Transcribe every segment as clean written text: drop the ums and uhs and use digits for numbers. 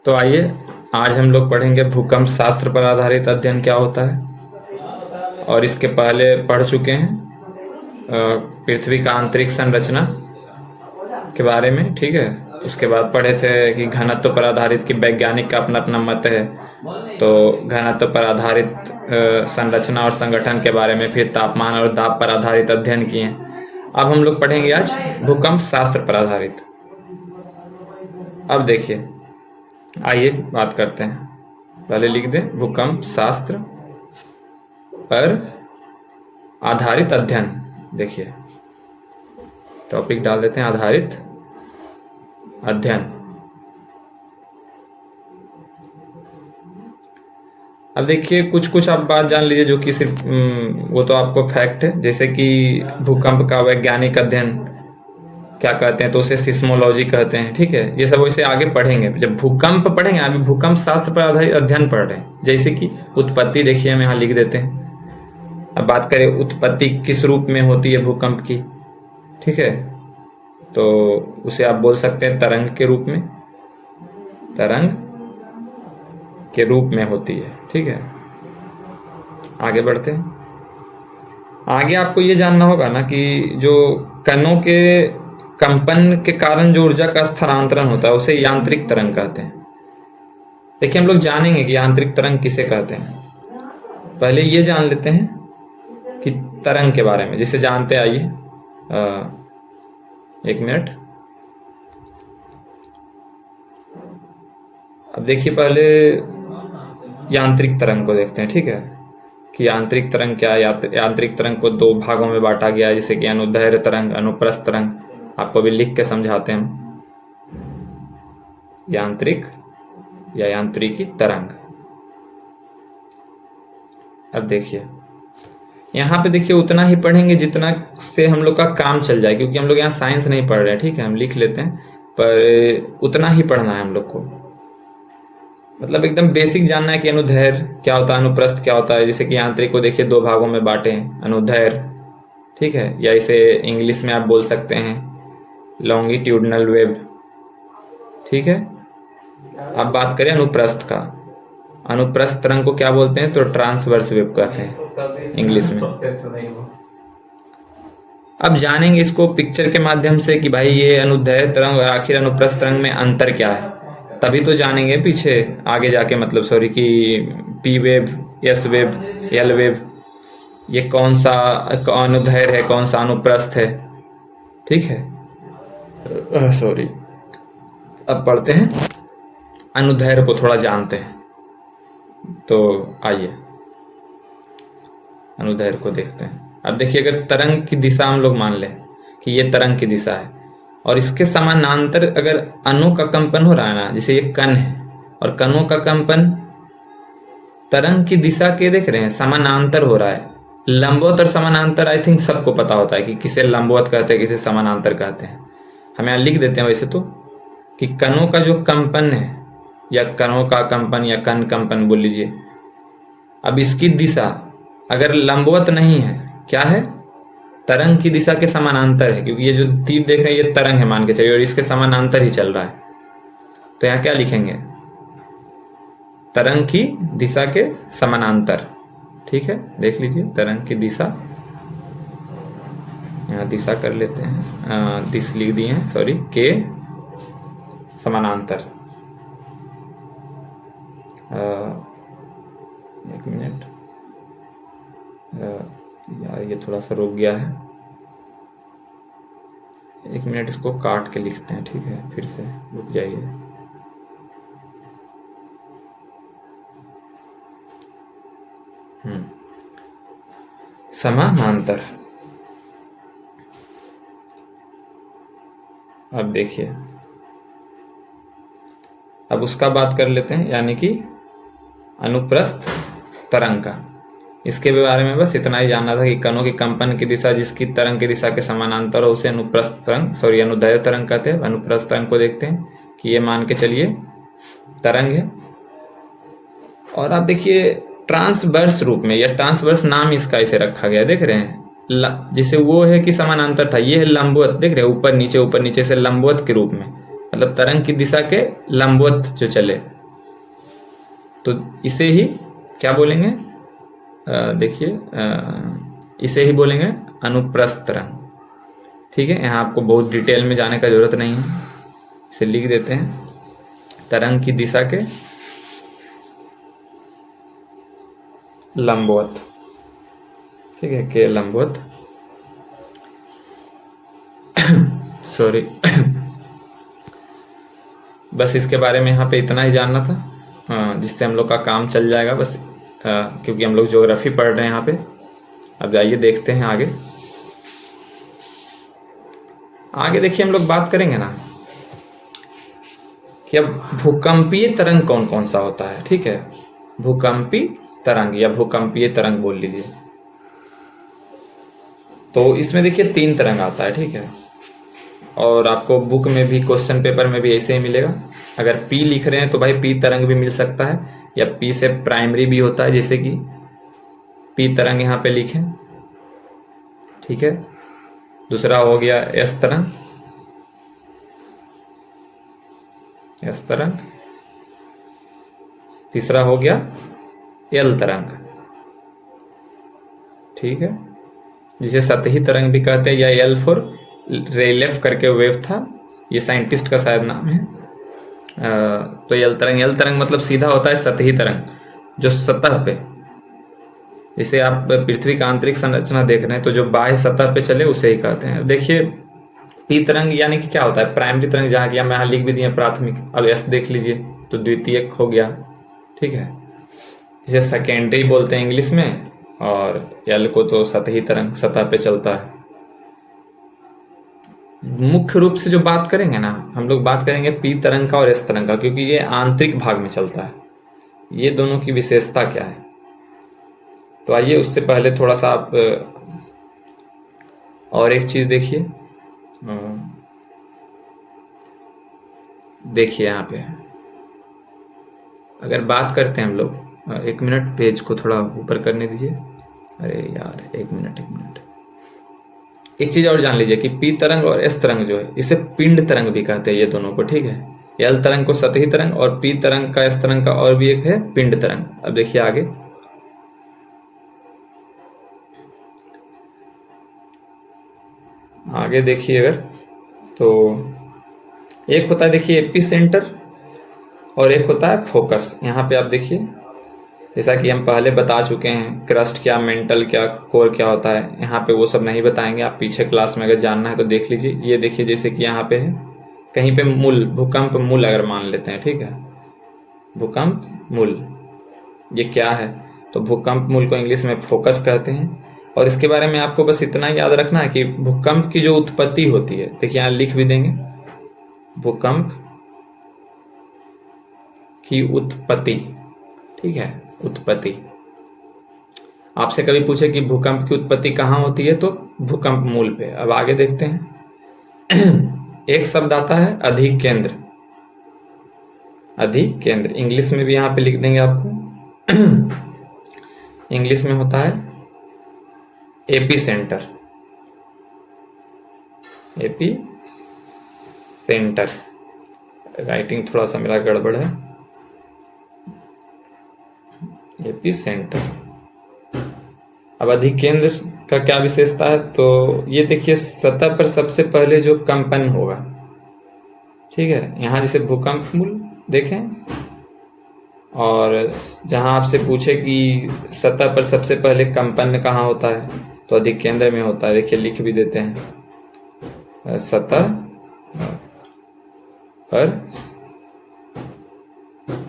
तो आइए आज हम लोग पढ़ेंगे भूकंप शास्त्र पर आधारित अध्ययन क्या होता है, और इसके पहले पढ़ चुके हैं पृथ्वी का आंतरिक संरचना के बारे में। ठीक है, उसके बाद पढ़े थे कि घनत्व पर आधारित की वैज्ञानिक का अपना अपना मत है, तो घनत्व पर आधारित संरचना और संगठन के बारे में, फिर तापमान और दाब पर आधारित अध्ययन किए। अब हम लोग पढ़ेंगे आज भूकंप शास्त्र पर आधारित। अब देखिए, आइए बात करते हैं। पहले लिख दें भूकंप शास्त्र पर आधारित अध्ययन। देखिए टॉपिक डाल देते हैं आधारित अध्ययन। अब देखिए कुछ आप बात जान लीजिए जो कि सिर्फ वो तो आपको फैक्ट है, जैसे कि भूकंप का वैज्ञानिक अध्ययन क्या कहते हैं, तो उसे सिस्मोलॉजी कहते हैं। ठीक है, ये सब वैसे आगे पढ़ेंगे जब भूकंप पढ़ेंगे। अभी भूकंप शास्त्र पर आधारित अध्ययन पढ़ रहे हैं। जैसे कि उत्पत्ति देखिए, हम यहाँ लिख देते हैं। अब बात करें उत्पत्ति किस रूप में होती है भूकंप की। ठीक है, तो उसे आप बोल सकते हैं तरंग के रूप में, तरंग के रूप में होती है। ठीक है, आगे बढ़ते हैं। आगे आपको ये जानना होगा ना कि जो कणों के कंपन के कारण जो ऊर्जा का स्थानांतरण होता है उसे यांत्रिक तरंग कहते हैं। देखिए हम लोग जानेंगे कि यांत्रिक तरंग किसे कहते हैं। पहले ये जान लेते हैं कि तरंग के बारे में, जिसे जानते आइए। एक मिनट। अब देखिए पहले यांत्रिक तरंग को देखते हैं। ठीक है, कि यांत्रिक तरंग क्या है। यांत्रिक तरंग को दो भागों में बांटा गया है, जैसे कि अनुदैर्घ्य तरंग, अनुप्रस्थ तरंग। आपको भी लिख के समझाते हैं हम। यांत्रिक या यांत्रिकी तरंग। अब देखिए यहाँ पे देखिए उतना ही पढ़ेंगे जितना से हम लोग का काम चल जाए, क्योंकि हम लोग यहाँ साइंस नहीं पढ़ रहे हैं। ठीक है, हम लिख लेते हैं, पर उतना ही पढ़ना है हम लोग को। मतलब एकदम बेसिक जानना है कि अनुदैर्घ्य क्या होता है, अनुप्रस्थ क्या होता है। जैसे कि यांत्रिक को देखिए दो भागों में बांटे, अनुदैर्घ्य। ठीक है, या इसे इंग्लिश में आप बोल सकते हैं लॉन्गिट्यूडनल वेव। ठीक है, अब बात करें अनुप्रस्थ का। अनुप्रस्थ तरंग को क्या बोलते हैं, तो ट्रांसवर्स वेव कहते हैं इंग्लिश में। अब जानेंगे इसको पिक्चर के माध्यम से कि भाई ये अनुदैर्घ्य तरंग और आखिर अनुप्रस्थ तरंग में अंतर क्या है, तभी तो जानेंगे पीछे आगे जाके। मतलब सॉरी कि P wave, S wave, L wave, ये कौन सा अनुदैर्घ्य है, कौन सा अनुप्रस्थ है। ठीक है, सॉरी। अब पढ़ते हैं अनुदैर्घ्य को, थोड़ा जानते हैं। तो आइए अनुदैर्घ्य को देखते हैं। अब देखिए अगर तरंग की दिशा हम लोग मान लें कि ये तरंग की दिशा है, और इसके समानांतर अगर अणु का कंपन हो रहा है ना, जैसे ये कण है और कणों का कंपन तरंग की दिशा के देख रहे हैं समानांतर हो रहा है। लंबवत और समानांतर आई थिंक सबको पता होता है कि किसे लंबवत कहते हैं, किसे समानांतर कहते हैं। हम यहाँ लिख देते हैं वैसे तो कि कणों का जो कंपन है, या कणों का कंपन या कण कंपन बोल लीजिए। अब इसकी दिशा अगर लंबवत नहीं है, क्या है, तरंग की दिशा के समानांतर है, क्योंकि ये जो तीर देख रहे हैं ये तरंग है मान के चलिए, और इसके समानांतर ही चल रहा है। तो यहाँ क्या लिखेंगे, तरंग की दिशा के समानांतर। ठीक है, देख लीजिए तरंग की दिशा, यहाँ दिशा कर लेते हैं, दिश लिख दिए हैं, सॉरी, के समानांतर। एक मिनट यार, ये थोड़ा सा रुक गया है। एक मिनट, इसको काट के लिखते हैं। ठीक है, फिर से रुक जाइए। समानांतर। अब देखिए, अब उसका बात कर लेते हैं, यानी कि अनुप्रस्थ तरंग का। इसके बारे में बस इतना ही जानना था कि कणों के कंपन की दिशा जिसकी तरंग की दिशा के समानांतर हो उसे अनुप्रस्थ तरंग, सॉरी, अनुदैर्घ्य तरंग कहते हैं। अनुप्रस्थ तरंग को देखते हैं कि ये मान के चलिए तरंग है, और आप देखिए ट्रांसवर्स रूप में, या ट्रांसवर्स नाम इसका इसे रखा गया, देख रहे हैं। जैसे वो है कि समानांतर था, ये है लंबवत, देख रहे हैं, ऊपर नीचे से लंबवत के रूप में, मतलब तरंग की दिशा के लंबवत जो चले, तो इसे ही क्या बोलेंगे, देखिए इसे ही बोलेंगे अनुप्रस्थ तरंग। ठीक है, यहाँ आपको बहुत डिटेल में जाने का जरूरत नहीं है, इसे लिख देते हैं तरंग की दिशा के लंबवत। ठीक है, के लंबवत सॉरी बस इसके बारे में यहाँ पे इतना ही जानना था, जिससे हम लोग का काम चल जाएगा बस, क्योंकि हम लोग ज्योग्राफी पढ़ रहे हैं यहाँ पे। अब जाइए देखते हैं आगे। आगे देखिए हम लोग बात करेंगे ना कि अब भूकंपीय तरंग कौन कौन सा होता है। ठीक है, भूकंपी तरंग या भूकंपीय तरंग बोल लीजिए। तो इसमें देखिए 3 तरंग आता है। ठीक है, और आपको बुक में भी क्वेश्चन पेपर में भी ऐसे ही मिलेगा। अगर पी लिख रहे हैं तो भाई पी तरंग भी मिल सकता है, या पी से प्राइमरी भी होता है, जैसे कि पी तरंग यहाँ पे लिखें। ठीक है, दूसरा हो गया एस तरंग, एस तरंग। तीसरा हो गया एल तरंग। ठीक है, जिसे सतही तरंग भी कहते हैं, या एल फॉर रेलेफ करके वेव था, ये साइंटिस्ट का शायद नाम है। तो एल तरंग मतलब सीधा होता है सतही तरंग, जो सतह पे, जिसे आप पृथ्वी का आंतरिक संरचना देख रहे हैं तो जो बाह्य सतह पे चले उसे ही कहते हैं। देखिए पी तरंग यानी कि क्या होता है, प्राइमरी तरंग, जहाँ की मैं यहाँ लिख भी दिए प्राथमिक। अब एस देख लीजिए तो द्वितीयक हो गया। ठीक है, जिसे सेकेंडरी बोलते हैं इंग्लिश में, और एल को तो सतही तरंग, सतह पे चलता है। मुख्य रूप से जो बात करेंगे ना, हम लोग बात करेंगे पी तरंग का और एस तरंग का, क्योंकि ये आंतरिक भाग में चलता है। ये दोनों की विशेषता क्या है, तो आइए उससे पहले थोड़ा सा आप और एक चीज देखिए। देखिए यहाँ पे अगर बात करते हैं हम लोग, 1 मिनट पेज को थोड़ा ऊपर करने दीजिए। अरे यार 1 मिनट। एक चीज और जान लीजिए कि पी तरंग और एस तरंग जो है, इसे पिंड तरंग भी कहते हैं ये दोनों को। ठीक है, एल तरंग को सतही तरंग, और पी तरंग का, एस तरंग का और भी एक है पिंड तरंग। अब देखिए आगे देखिए अगर, तो एक होता है देखिए एपी सेंटर, और एक होता है फोकस। यहाँ पे आप देखिए, जैसा कि हम पहले बता चुके हैं, क्रस्ट क्या, मेंटल क्या, कोर क्या होता है, यहाँ पे वो सब नहीं बताएंगे। आप पीछे क्लास में अगर जानना है तो देख लीजिए। ये देखिए जैसे कि यहाँ पे है कहीं पे मूल, भूकंप मूल अगर मान लेते हैं। ठीक है, भूकंप मूल ये क्या है, तो भूकंप मूल को इंग्लिश में फोकस कहते हैं। और इसके बारे में आपको बस इतना याद रखना है कि भूकंप की जो उत्पत्ति होती है, देखिए यहाँ लिख भी देंगे, भूकंप की उत्पत्ति। ठीक है, उत्पत्ति। आपसे कभी पूछे कि भूकंप की उत्पत्ति कहाँ होती है, तो भूकंप मूल पे। अब आगे देखते हैं। एक शब्द आता है अधिकेंद्र। अधिकेंद्र इंग्लिश में भी यहाँ पे लिख देंगे आपको। इंग्लिश में होता है AP centre. AP centre, writing थोड़ा सा मेरा गड़बड़ है। AP centre. अब अधिकेंद्र का क्या विशेषता है, तो ये देखिए सतह पर सबसे पहले जो कंपन होगा। ठीक है, यहाँ जैसे भूकंप मूल देखें, और जहाँ आपसे पूछे कि सतह पर सबसे पहले कंपन कहाँ होता है, तो अधिकेंद्र में होता है। देखिए लिख भी देते हैं, सतह पर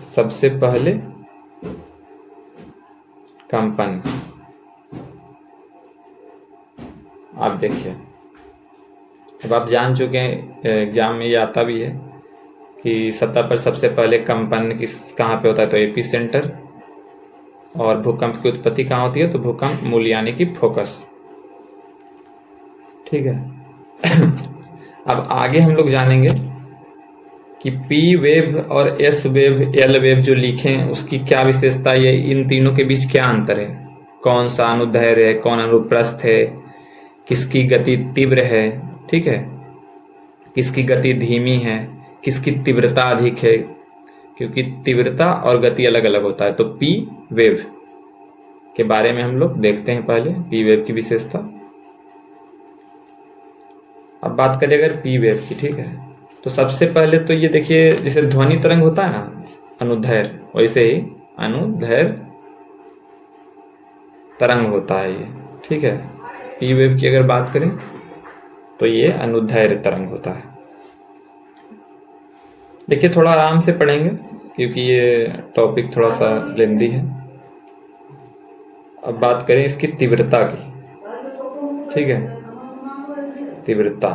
सबसे पहले कंपन। आप देखिए, अब आप जान चुके हैं, एग्जाम में ये आता भी है कि सतह पर सबसे पहले कंपन कहाँ पे होता है, तो एपी सेंटर। और भूकंप की उत्पत्ति कहाँ होती है, तो भूकंप मूल यानी कि फोकस। ठीक है। अब आगे हम लोग जानेंगे कि पी वेव और एस वेव, एल वेव जो लिखे हैं उसकी क्या विशेषता है, इन तीनों के बीच क्या अंतर है, कौन सा अनुदैर्ध्य है, कौन अनुप्रस्थ है, किसकी गति तीव्र है। ठीक है, किसकी गति धीमी है, किसकी तीव्रता अधिक है, क्योंकि तीव्रता और गति अलग अलग होता है। तो पी वेव के बारे में हम लोग देखते हैं पहले, पी वेव की विशेषता। अब बात करें अगर पी वेव की, ठीक है, तो सबसे पहले तो ये देखिए, जैसे ध्वनि तरंग होता है ना अनुदैर्घ्य, वैसे ही अनुदैर्घ्य तरंग होता है ये, ठीक है। पी वेव की अगर बात करें तो ये अनुदैर्घ्य तरंग होता है। देखिए थोड़ा आराम से पढ़ेंगे क्योंकि ये टॉपिक थोड़ा सा लेंदी है। अब बात करें इसकी तीव्रता की, ठीक है, तीव्रता।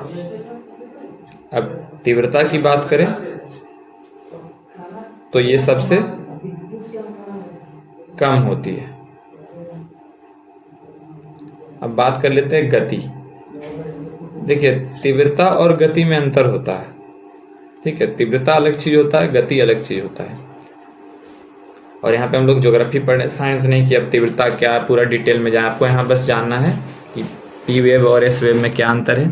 अब तीव्रता की बात करें तो ये सबसे कम होती है। अब बात कर लेते हैं गति। देखिए तीव्रता और गति में अंतर होता है, ठीक है। तीव्रता अलग चीज होता है, गति अलग चीज होता है। और यहाँ पे हम लोग ज्योग्राफी पढ़े, साइंस नहीं कि अब तीव्रता क्या पूरा डिटेल में जाए। आपको यहाँ बस जानना है कि पी वेव और एस वेव में क्या अंतर है।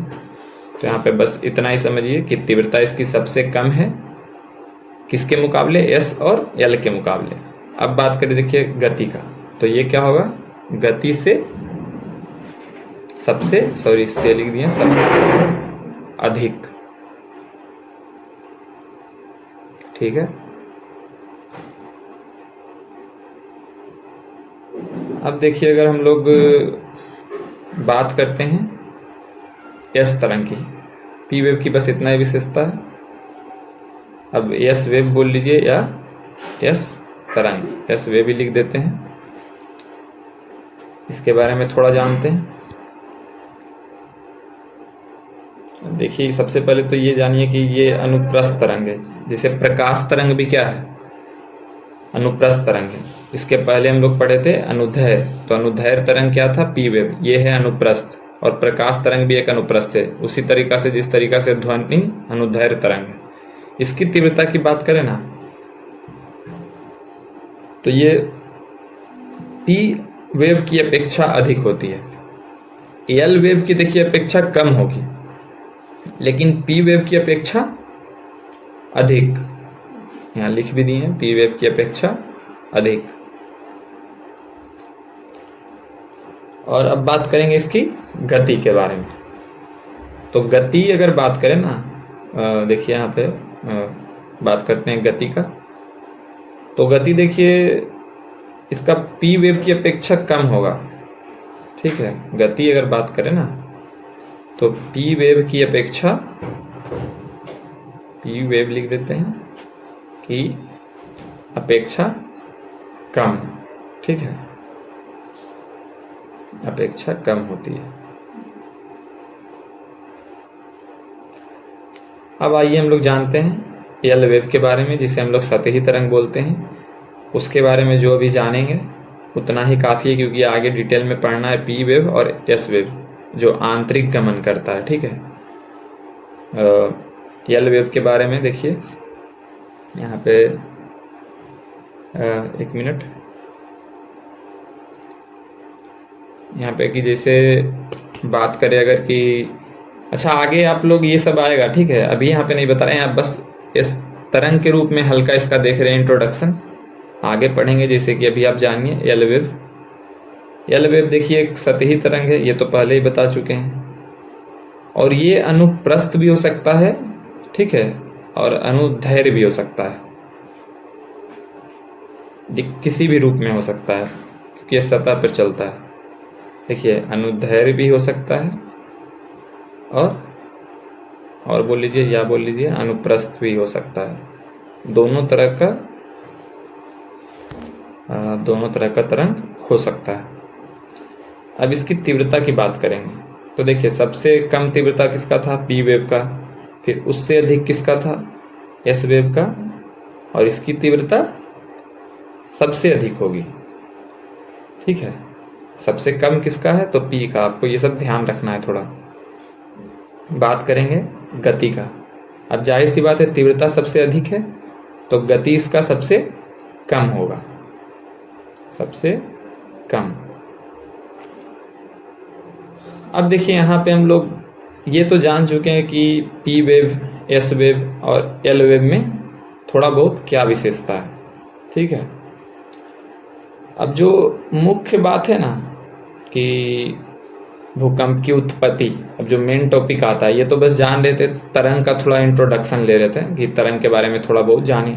तो यहाँ पे बस इतना ही समझिए कि तीव्रता इसकी सबसे कम है, किसके मुकाबले, एस और एल के मुकाबले। अब बात करें देखिए गति का, तो ये क्या होगा, गति से सबसे, सॉरी से लिख दिए, सबसे अधिक, ठीक है। अब देखिए अगर हम लोग बात करते हैं एस तरंग की, पी वेव की बस इतना ही विशेषता है। अब एस वेव बोल लीजिए या एस तरंग, एस वेव भी लिख देते हैं। इसके बारे में थोड़ा जानते हैं। देखिए सबसे पहले तो ये जानिए कि ये अनुप्रस्थ तरंग है, जिसे प्रकाश तरंग भी क्या है, अनुप्रस्थ तरंग है। इसके पहले हम लोग पढ़े थे अनुदैर्घ्य, तो अनुदैर्घ्य तरंग क्या था, पी वेव, ये है अनुप्रस्थ। और प्रकाश तरंग भी एक अनुप्रस्थ है, उसी तरीका से जिस तरीका से ध्वनि अनुदैर्घ्य तरंग है। इसकी तीव्रता की बात करें ना, तो ये पी वेव की अपेक्षा अधिक होती है। एल वेव की देखिए अपेक्षा कम होगी, लेकिन पी वेव की अपेक्षा अधिक, यहाँ लिख भी दिए हैं, पी वेव की अपेक्षा अधिक। और अब बात करेंगे इसकी गति के बारे में। तो गति अगर बात करें ना, देखिए यहाँ पे बात करते हैं गति का। तो गति देखिए इसका पी वेव की अपेक्षा कम होगा, ठीक है। गति अगर बात करें ना तो पी वेव की अपेक्षा, पी वेव लिख देते हैं कि अपेक्षा कम, ठीक है, अपेक्षा कम होती है। अब आइए हम लोग जानते हैं एल वेव के बारे में, जिसे हम लोग सतही तरंग बोलते हैं। उसके बारे में जो अभी जानेंगे उतना ही काफ़ी है, क्योंकि आगे डिटेल में पढ़ना है पी वेव और एस वेव जो आंतरिक गमन करता है, ठीक है। एल वेव के बारे में देखिए यहाँ पे, एक मिनट, यहाँ पे कि जैसे बात करें अगर कि, अच्छा आगे आप लोग ये सब आएगा, ठीक है, अभी यहाँ पे नहीं बता रहे हैं, आप बस इस तरंग के रूप में हल्का इसका देख रहे हैं इंट्रोडक्शन। आगे पढ़ेंगे, जैसे कि अभी आप जानिए एल वेव। एल वेव देखिए एक सतही तरंग है, ये तो पहले ही बता चुके हैं। और ये अनुप्रस्थ भी हो सकता है, ठीक है, और अनुदैर्घ्य भी हो सकता है, किसी भी रूप में हो सकता है क्योंकि ये सतह पर चलता है। देखिए अनुदैर्घ्य भी हो सकता है और बोल लीजिए या बोल लीजिए अनुप्रस्थ भी हो सकता है। दोनों तरह का तरंग हो सकता है। अब इसकी तीव्रता की बात करेंगे तो देखिए सबसे कम तीव्रता किसका था, पी वेव का, फिर उससे अधिक किसका था, एस वेव का, और इसकी तीव्रता सबसे अधिक होगी, ठीक है। सबसे कम किसका है, तो पी का। आपको ये सब ध्यान रखना है थोड़ा। बात करेंगे गति का। अब जाहिर सी बात है तीव्रता सबसे अधिक है तो गति इसका सबसे कम होगा, सबसे कम। अब देखिए यहाँ पे हम लोग ये तो जान चुके हैं कि पी वेव, एस वेव और एल वेव में थोड़ा बहुत क्या विशेषता है, ठीक है। अब जो मुख्य बात है ना कि भूकंप की उत्पत्ति, अब जो मेन टॉपिक आता है, ये तो बस जान रहे थे, तरंग का थोड़ा इंट्रोडक्शन ले रहे थे कि तरंग के बारे में थोड़ा बहुत जाने,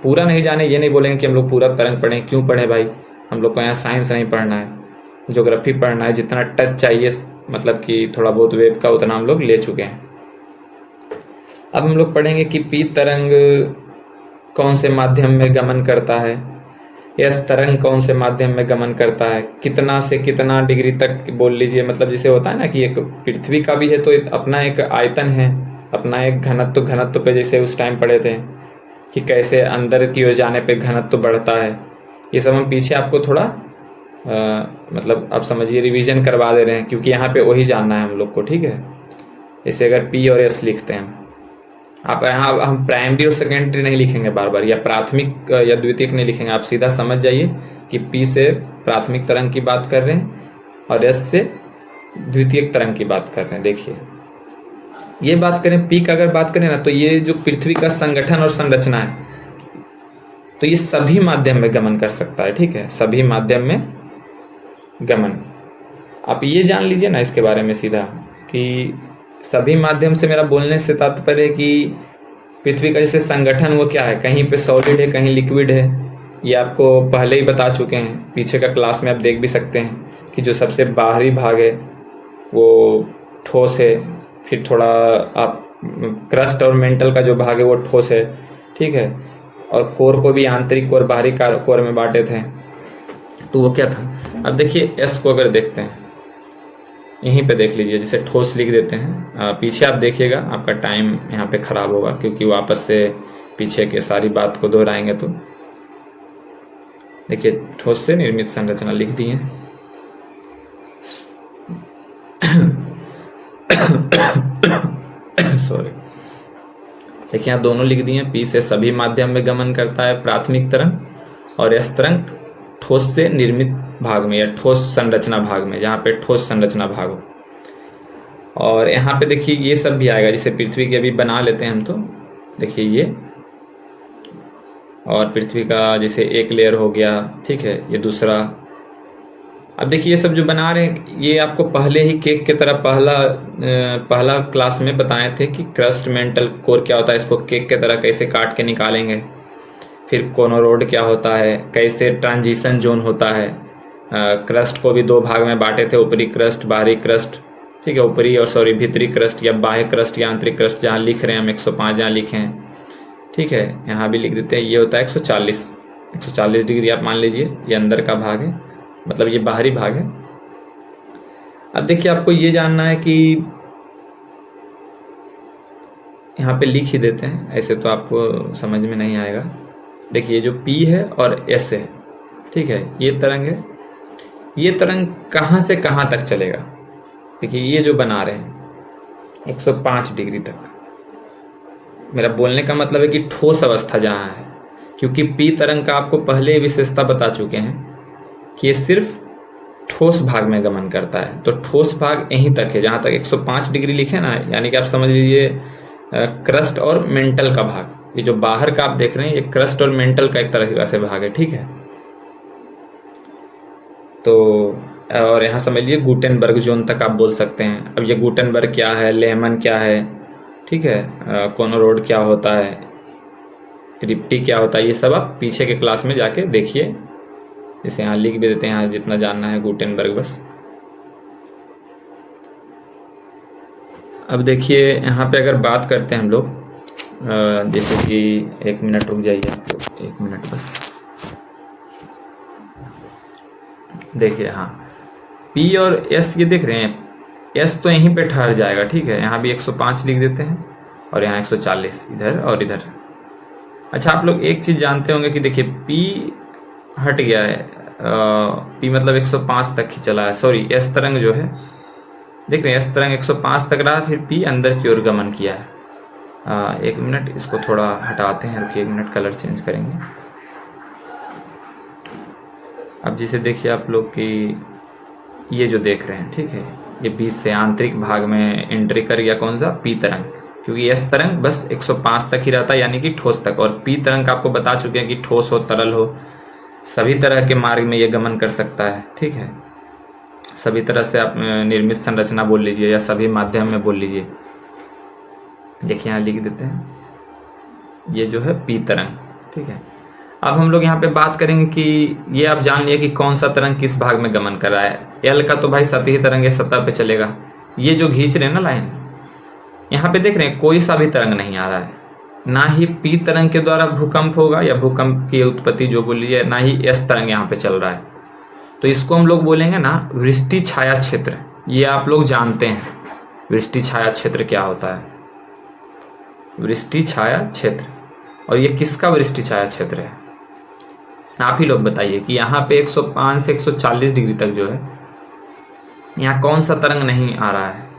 पूरा नहीं जाने, ये नहीं बोलेंगे कि हम लोग पूरा तरंग पढ़ें, क्यों पढ़े भाई, हम लोग को यहाँ साइंस नहीं पढ़ना है, ज्योग्राफी पढ़ना है, जितना टच चाहिए मतलब कि थोड़ा बहुत वेब का उतना हम लोग ले चुके हैं। अब हम लोग पढ़ेंगे कि पी तरंग कौन से माध्यम में गमन करता है, एस तरंग कौन से माध्यम में गमन करता है, कितना से कितना डिग्री तक बोल लीजिए, मतलब जैसे होता है ना कि एक पृथ्वी का भी है तो अपना एक आयतन है, अपना एक घनत्व पे जैसे उस टाइम पढ़े थे कि कैसे अंदर की ओर जाने पे घनत्व बढ़ता है, ये सब हम पीछे आपको थोड़ा मतलब आप समझिए रिवीजन करवा दे रहे हैं, क्योंकि यहाँ पे वही जानना है हम लोग को, ठीक है। जैसे अगर पी और एस लिखते हैं आप, यहाँ हम प्राइमरी और सेकेंडरी नहीं लिखेंगे बार बार, या प्राथमिक या द्वितीयक नहीं लिखेंगे, आप सीधा समझ जाइए कि पी से प्राथमिक तरंग की बात कर रहे हैं और एस से द्वितीयक तरंग की बात कर रहे हैं। देखिए ये बात करें, पी का अगर बात करें ना, तो ये जो पृथ्वी का संगठन और संरचना है, तो ये सभी माध्यम में गमन कर सकता है, ठीक है, सभी माध्यम में गमन। आप ये जान लीजिए ना इसके बारे में सीधा कि सभी माध्यम से मेरा बोलने से तात्पर्य कि पृथ्वी का जैसे संगठन वो क्या है, कहीं पे सॉलिड है कहीं लिक्विड है, ये आपको पहले ही बता चुके हैं, पीछे का क्लास में आप देख भी सकते हैं कि जो सबसे बाहरी भाग है वो ठोस है, फिर थोड़ा आप क्रस्ट और मेंटल का जो भाग है वो ठोस है, ठीक है, और कोर को भी आंतरिक और बाहरी कोर में बांटे थे, तो वो क्या था। अब देखिए एस को अगर देखते हैं, यहीं पे देख लीजिए, जैसे ठोस लिख देते हैं, पीछे आप देखिएगा आपका टाइम यहाँ पे खराब होगा, क्योंकि वापस से पीछे के सारी बात को दोहराएंगे। तो देखिए ठोस से निर्मित संरचना लिख दी है सॉरी, देखिए यहाँ दोनों लिख दिए, पी से सभी माध्यम में गमन करता है प्राथमिक तरंग, और एस तरंग ठोस से निर्मित भाग में या ठोस संरचना भाग में, जहाँ पे ठोस संरचना भाग हो। और यहाँ पे देखिए ये सब भी आएगा, जैसे पृथ्वी के अभी बना लेते हैं हम, तो देखिए ये, और पृथ्वी का जैसे एक लेयर हो गया, ठीक है, ये दूसरा। अब देखिए ये सब जो बना रहे हैं, ये आपको पहले ही केक की तरह पहला क्लास में बताए थे कि क्रस्ट मेंटल कोर क्या होता है, इसको केक की तरह कैसे काट के निकालेंगे, फिर कोनोरोड क्या होता है, कैसे ट्रांजिशन जोन होता है, क्रस्ट को भी दो भाग में बांटे थे, ऊपरी क्रस्ट बाहरी क्रस्ट, ठीक है, ऊपरी और सॉरी भीतरी क्रस्ट या बाह्य क्रस्ट या आंतरिक क्रस्ट, जहाँ लिख रहे हैं हम 105 जहाँ लिखे हैं, ठीक है, यहाँ भी लिख देते हैं, ये होता है 140 डिग्री आप मान लीजिए, ये अंदर का भाग है, मतलब ये बाहरी भाग है। अब देखिए आपको ये जानना है कि यहाँ पे लिख ही देते हैं, ऐसे तो आपको समझ में नहीं आएगा। देखिए जो P है और S है, ठीक है, ये तरंग है, ये तरंग कहाँ से कहाँ तक चलेगा। देखिए ये जो बना रहे हैं 105 डिग्री तक, मेरा बोलने का मतलब है कि ठोस अवस्था जहाँ है, क्योंकि P तरंग का आपको पहले विशेषता बता चुके हैं कि ये सिर्फ ठोस भाग में गमन करता है, तो ठोस भाग यहीं तक है जहाँ तक 105 डिग्री लिखे ना, यानी कि आप समझ लीजिए क्रस्ट और मेंटल का भाग, ये जो बाहर का आप देख रहे हैं ये क्रस्ट और मेंटल का एक तरह से भाग है, ठीक है। तो और यहाँ समझ लीजिए गुटेनबर्ग जोन तक आप बोल सकते हैं। अब ये गुटेनबर्ग क्या है, लेहमन क्या है, ठीक है, कोनोरोड क्या होता है, रिप्टी क्या होता है, ये सब आप पीछे के क्लास में जाके देखिए, जैसे यहाँ लिख भी देते हैं, यहाँ जितना जानना है गुटेनबर्ग बस। अब देखिए यहाँ पे अगर बात करते हैं हम लोग, जैसे कि 1 मिनट रुक जाइए आप लोग, 1 मिनट बस। देखिए हाँ P और S ये देख रहे हैं, S तो यहीं पे ठहर जाएगा, ठीक है, यहाँ भी 105 लिख देते हैं और यहाँ 140 इधर और इधर। अच्छा आप लोग एक चीज़ जानते होंगे कि देखिए P हट गया है, P मतलब 105 तक ही चला है, सॉरी S तरंग जो है देख रहे हैं, S तरंग 105 तक रहा, फिर P अंदर की ओर गमन किया है। 1 मिनट इसको थोड़ा हटाते हैं, रुकिए 1 मिनट, कलर चेंज करेंगे। अब जिसे देखिए आप लोग कि ये जो देख रहे हैं, ठीक है, ये बीच से आंतरिक भाग में एंट्री कर गया, कौन सा, P तरंग, क्योंकि एस तरंग बस 105 तक ही रहता है, यानी कि ठोस तक। और पी तरंग आपको बता चुके हैं कि ठोस हो तरल हो सभी तरह के मार्ग में ये गमन कर सकता है। ठीक है, सभी तरह से आप निर्मित संरचना बोल लीजिए या सभी माध्यम में बोल लीजिए। देखिए यहाँ लिख देते हैं, ये जो है पी तरंग। ठीक है, अब हम लोग यहाँ पे बात करेंगे कि ये आप जान लिए कि कौन सा तरंग किस भाग में गमन कर रहा है। एल का तो भाई सतही तरंग है, सतह पे चलेगा। ये जो खींच रहे हैं ना लाइन, यहाँ पे देख रहे हैं कोई सा भी तरंग नहीं आ रहा है, ना ही पी तरंग के द्वारा भूकंप होगा या भूकंप की उत्पत्ति जो बोलिए, ना ही एस तरंग यहाँ पे चल रहा है। तो इसको हम लोग बोलेंगे ना वृष्टि छाया क्षेत्र। ये आप लोग जानते हैं वृष्टि छाया क्षेत्र क्या होता है, वृष्टि छाया क्षेत्र। और ये किसका वृष्टि छाया क्षेत्र है, आप ही लोग बताइए कि यहाँ पे 105 से 140 डिग्री तक जो है, यहाँ कौन सा तरंग नहीं आ रहा है।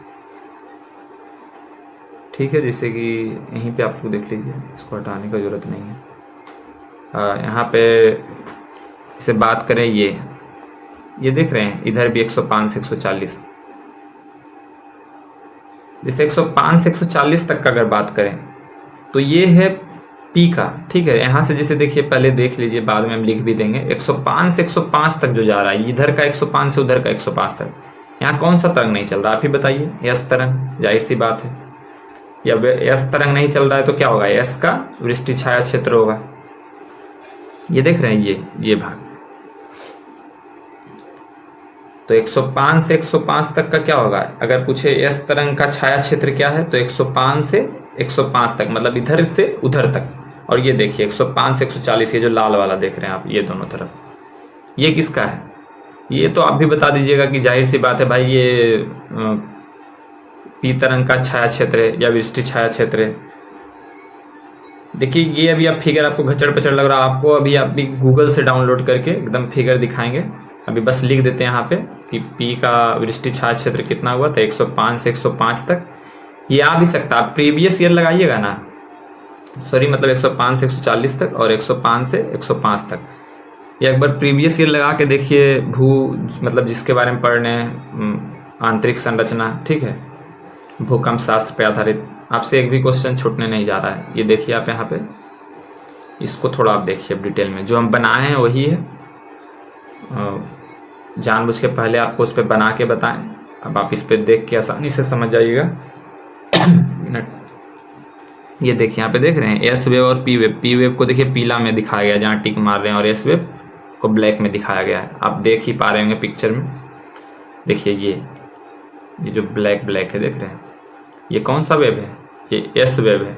ठीक है, जैसे कि यहीं पे आप लोग देख लीजिए, इसको हटाने का जरूरत नहीं है। यहाँ पे इसे बात करें, ये देख रहे हैं इधर भी 105 से 140, जैसे 105 से 140 तक का अगर बात करें तो ये है पी का। ठीक है, यहाँ से जैसे देखिए, पहले देख लीजिए, बाद में हम लिख भी देंगे। 105 से 105 तक जो जा रहा है, इधर का 105 से उधर का 105 तक, यहाँ कौन सा तरंग नहीं चल रहा, आप ही बताइए। एस तरंग, जाहिर सी बात है। या एस तरंग नहीं चल रहा है तो क्या होगा, एस का वृष्टि छाया क्षेत्र होगा। ये देख रहे हैं ये भाग। तो 105 से 105 तक का क्या होगा, अगर पूछे एस तरंग का छाया क्षेत्र क्या है, तो 105 से 105 तक, मतलब इधर से उधर तक। और ये देखिए 105 से 140, ये जो लाल वाला देख रहे हैं आप, ये दोनों तरफ, ये किसका है। ये तो आप भी बता दीजिएगा कि जाहिर सी बात है भाई, ये पी तरंग का छाया क्षेत्र है या वृष्टि छाया क्षेत्र है। देखिए ये अभी आप फिगर, आपको घचड़ पचड़ लग रहा है आपको, अभी आप भी गूगल से डाउनलोड करके एकदम फिगर दिखाएंगे। अभी बस लिख देते हैं यहाँ पे कि पी का वृष्टि छाया क्षेत्र कितना हुआ था, 105 से 105 तक। ये आ भी सकता है, आप प्रीवियस ईयर लगाइएगा ना, सॉरी मतलब 105 से 140 तक और 105 से 105 तक। ये एक बार प्रीवियस ईयर लगा के देखिए, मतलब जिसके बारे में पढ़ रहे हैं, आंतरिक संरचना, ठीक है, भूकंप शास्त्र पे आधारित, आपसे एक भी क्वेश्चन छूटने नहीं जा रहा है। ये देखिए आप यहाँ पे, इसको थोड़ा आप देखिए डिटेल में, जो हम बनाए हैं वही है, जानबूझ के पहले आपको उस पर बना के बताएं। अब आप इस पर देख के आसानी से समझ जाइएगा। ये देखिए यहाँ पे देख रहे हैं एस वेव और पी वेव। पी वेव को देखिए पीला में दिखाया गया जहाँ टिक मार रहे हैं, और एस वेव को ब्लैक में दिखाया गया है। आप देख ही पा रहे होंगे पिक्चर में। देखिए ये जो ब्लैक है देख रहे हैं, ये कौन सा वेव है, ये एस वेव है।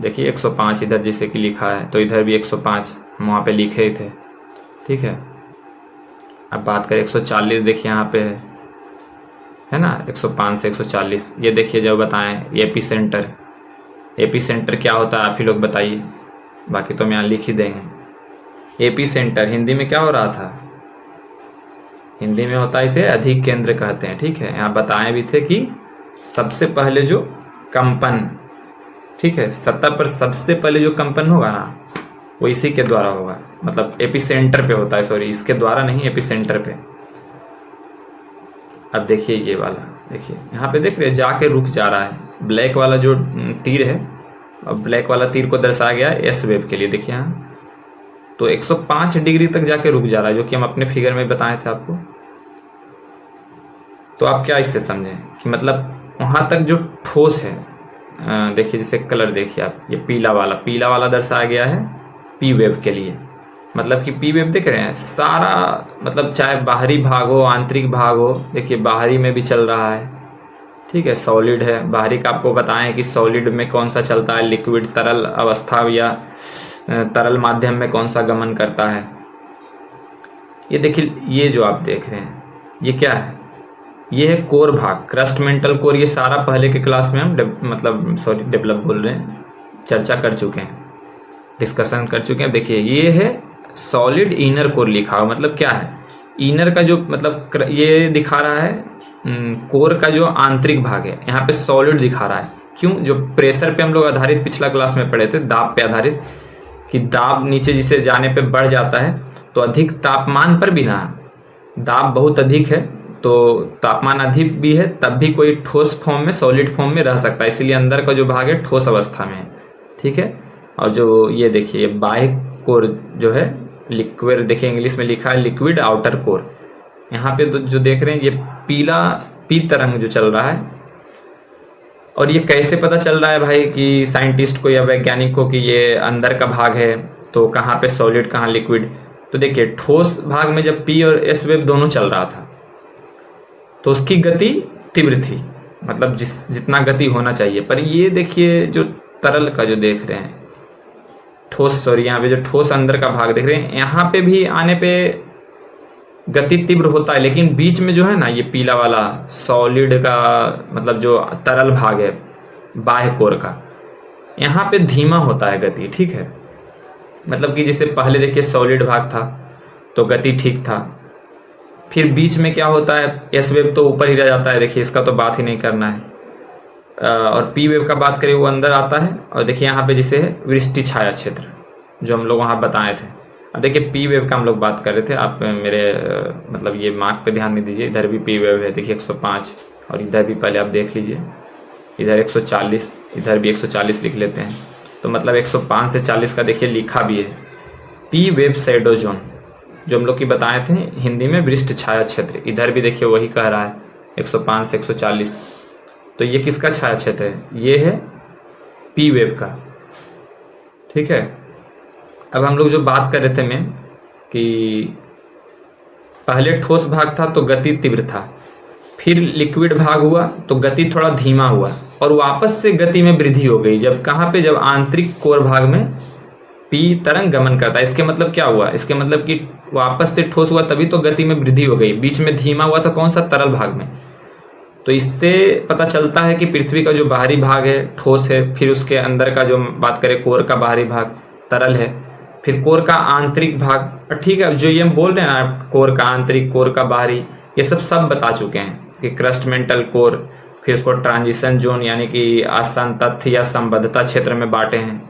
देखिए 105 इधर जैसे कि लिखा है, तो इधर भी 105 हम वहाँ पे लिखे ही थे। ठीक है, अब बात करें 140, देखिए यहाँ पे है ना, 105 से 140। ये देखिए जब बताएं एपी सेंटर क्या होता है, आप ही लोग बताइए, बाकी तो हम यहाँ लिख ही देंगे। एपी सेंटर हिंदी में क्या हो रहा था, हिंदी में होता है इसे अधिक केंद्र कहते हैं। ठीक है, यहाँ बताए भी थे कि सबसे पहले जो कंपन, ठीक है, सतह पर सबसे पहले जो कंपन होगा ना, वो इसी के द्वारा होगा, मतलब एपिसेंटर पे होता है, सॉरी इसके द्वारा नहीं, एपिसेंटर पे। अब देखिए ये वाला, देखिए यहाँ पे देख रहे हैं जाके रुक जा रहा है, ब्लैक वाला जो तीर है, अब ब्लैक वाला तीर को दर्शाया गया है एस वेव के लिए। देखिए यहाँ तो 105 डिग्री तक जाके रुक जा रहा है, जो कि हम अपने फिगर में बताए थे आपको। तो आप क्या इससे समझें कि मतलब वहां तक जो ठोस है, देखिए जैसे कलर देखिए आप, ये पीला वाला दर्शाया गया है पी वेव के लिए। मतलब कि पी वेव देख रहे हैं सारा, मतलब चाहे बाहरी भाग हो आंतरिक भाग हो, देखिए बाहरी में भी चल रहा है। ठीक है, सॉलिड है, बाहरी का आपको बताएं कि सॉलिड में कौन सा चलता है, लिक्विड तरल अवस्था या तरल माध्यम में कौन सा गमन करता है। ये देखिए ये जो आप देख रहे हैं ये क्या है, ये है कोर भाग, क्रस्ट मेंटल कोर। ये सारा पहले के क्लास में हम डेवलप बोल रहे हैं, चर्चा कर चुके हैं, डिस्कशन कर चुके हैं। देखिए ये है सॉलिड इनर कोर लिखा हुआ, मतलब क्या है, इनर का जो मतलब ये दिखा रहा है कोर का जो आंतरिक भाग है, यहाँ पे सॉलिड दिखा रहा है। क्यों, जो प्रेशर पे हम लोग आधारित पिछला क्लास में पढ़े थे, दाब पे आधारित, कि दाब नीचे जिसे जाने पे बढ़ जाता है, तो अधिक तापमान पर भी ना, दाब बहुत अधिक है तो तापमान अधिक भी है तब भी कोई ठोस फॉर्म में, सॉलिड फॉर्म में रह सकता है, इसीलिए अंदर का जो भाग है ठोस अवस्था में है। ठीक है। और जो ये देखिए बाह्य कोर जो है लिक्विड, देखिए इंग्लिश में लिखा है लिक्विड आउटर कोर। यहाँ पे जो देख रहे हैं ये पीला पी तरंग जो चल रहा है, और ये कैसे पता चल रहा है भाई कि साइंटिस्ट को या वैज्ञानिक को कि ये अंदर का भाग है, तो कहाँ पे सॉलिड कहाँ लिक्विड। तो देखिए ठोस भाग में जब पी और एस वेव दोनों चल रहा था तो उसकी गति तीव्र थी, मतलब जितना गति होना चाहिए। पर ये देखिए जो तरल का जो देख रहे हैं ठोस, सॉरी यहाँ पे जो ठोस अंदर का भाग देख रहे हैं, यहाँ पे भी आने पे गति तीव्र होता है, लेकिन बीच में जो है ना ये पीला वाला सॉलिड का मतलब जो तरल भाग है बाह्य कोर का, यहाँ पे धीमा होता है गति। ठीक है। मतलब कि जैसे पहले देखिए सॉलिड भाग था तो गति ठीक था, फिर बीच में क्या होता है एस वेव तो ऊपर ही रह जाता है, देखिए इसका तो बात ही नहीं करना है। और पी वेव का बात करें वो अंदर आता है। और देखिए यहाँ पे जैसे है वृष्टि छाया क्षेत्र जो हम लोग वहाँ बताए थे। अब देखिए पी वेव का हम लोग बात कर रहे थे, आप मेरे मतलब ये मार्क पे ध्यान नहीं दीजिए, इधर भी पी वेव है देखिए 105, और इधर भी पहले आप देख लीजिए इधर 140, इधर भी 140 लिख लेते हैं, तो मतलब 105 से 40 का देखिए लिखा भी है पी वेव शैडो जोन, जो हम लोग की बताए थे हिंदी में वृष्टि छाया क्षेत्र। इधर भी देखिए वही कह रहा है 105 से 140, तो ये किसका छाया क्षेत्र है? ये है पी वेव का। ठीक है। अब हम लोग जो बात कर रहे थे मैं कि पहले ठोस भाग था तो गति तीव्र था, फिर लिक्विड भाग हुआ तो गति थोड़ा धीमा हुआ, और वापस से गति में वृद्धि हो गई। जब कहाँ पे? जब आंतरिक कोर भाग में पी तरंग गमन करता है। इसके मतलब क्या हुआ? इसके मतलब कि वापस से ठोस हुआ तभी तो गति में वृद्धि हो गई। बीच में धीमा हुआ था कौन सा? तरल भाग में। तो इससे पता चलता है कि पृथ्वी का जो बाहरी भाग है ठोस है, फिर उसके अंदर का जो बात करें कोर का बाहरी भाग तरल है, फिर कोर का आंतरिक भाग। ठीक है, जो ये हम बोल रहे हैं ना कोर का आंतरिक, कोर का बाहरी, ये सब बता चुके हैं कि क्रस्ट मेंटल कोर, फिर उसको ट्रांजिशन जोन यानी कि आसन तथ्य या संबद्धता क्षेत्र में बांटे हैं।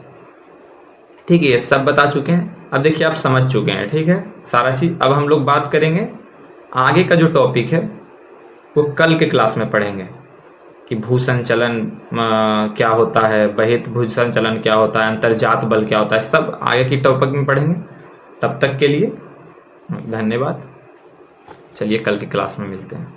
ठीक है, ये सब बता चुके हैं। अब देखिए आप समझ चुके हैं। ठीक है, सारा चीज। अब हम लोग बात करेंगे आगे का जो टॉपिक है वो कल के क्लास में पढ़ेंगे कि भूसंचलन क्या होता है, बहित भूसंचलन क्या होता है, अंतर्जात बल क्या होता है, सब आगे की टॉपिक में पढ़ेंगे। तब तक के लिए धन्यवाद। चलिए कल की क्लास में मिलते हैं।